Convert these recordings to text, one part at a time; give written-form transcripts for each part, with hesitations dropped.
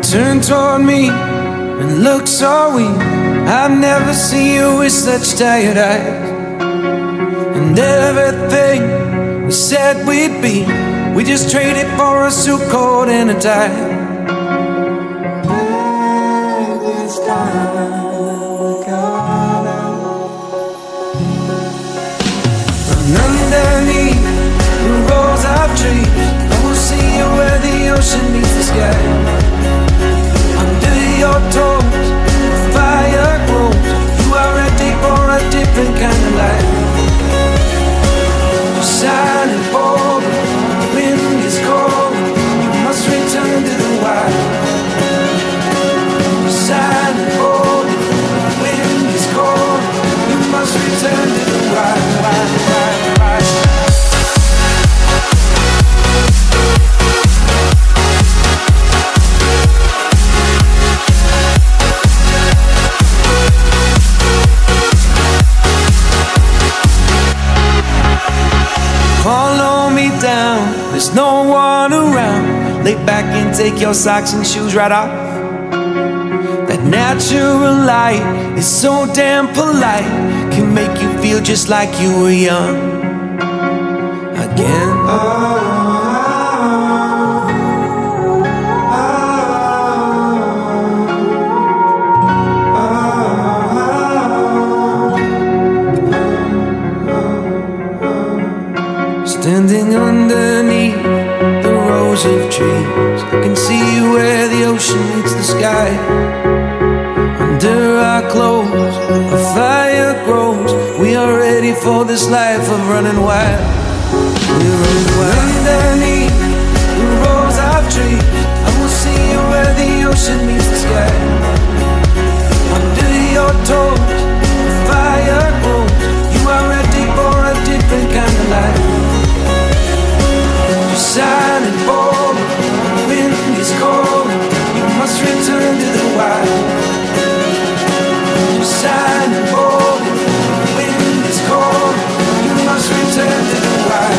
Turn toward me and look so weak. I've never seen you with such tired eyes. And everything we said we'd be, we just traded for a suit coat and a tie. This time we got out. And underneath the rows of trees, I will see you where the ocean meets the sky. Your toes, the fire grows. You are ready for a different kind of life. You're shining bold, the wind is cold. You must return to the wild. You're shining bold, the wind is cold. You must return to the wild. Follow me down, there's no one around. Lay back and take your socks and shoes right off. That natural light is so damn polite, can make you feel just like you were young again. Standing underneath the rows of trees, I can see where the ocean meets the sky. Under our clothes, a fire grows. We are ready for this life of running wild. We're running wild. Underneath the rows of trees, I will see you where the ocean meets the sky. Under your toes, the fire grows. You are ready for a different kind of life. Shining bold, the wind is cold. You must return to the wild. You're shining bold, the wind is cold. You must return to the wild.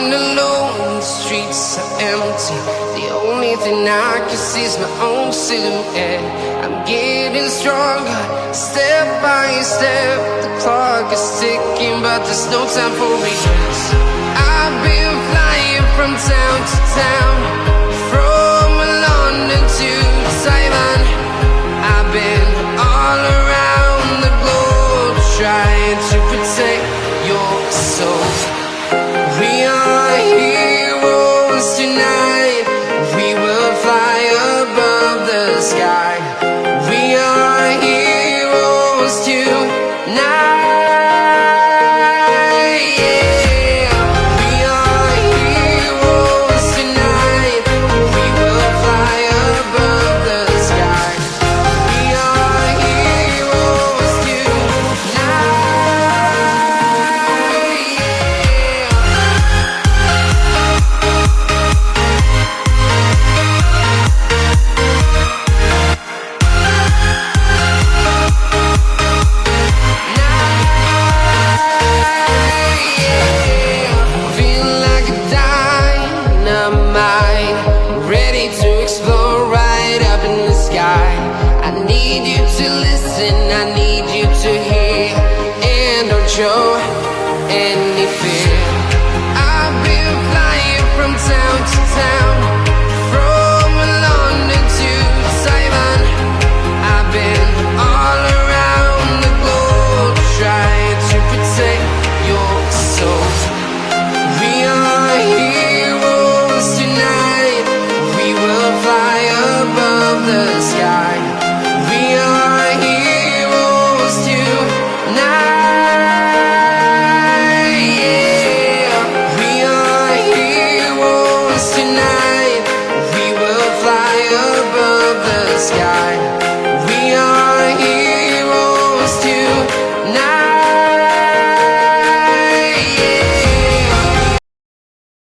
I'm alone, the streets are empty. The only thing I can see is my own silhouette. I'm getting stronger, step by step. The clock is ticking, but there's no time for regrets. I've been flying from town to town.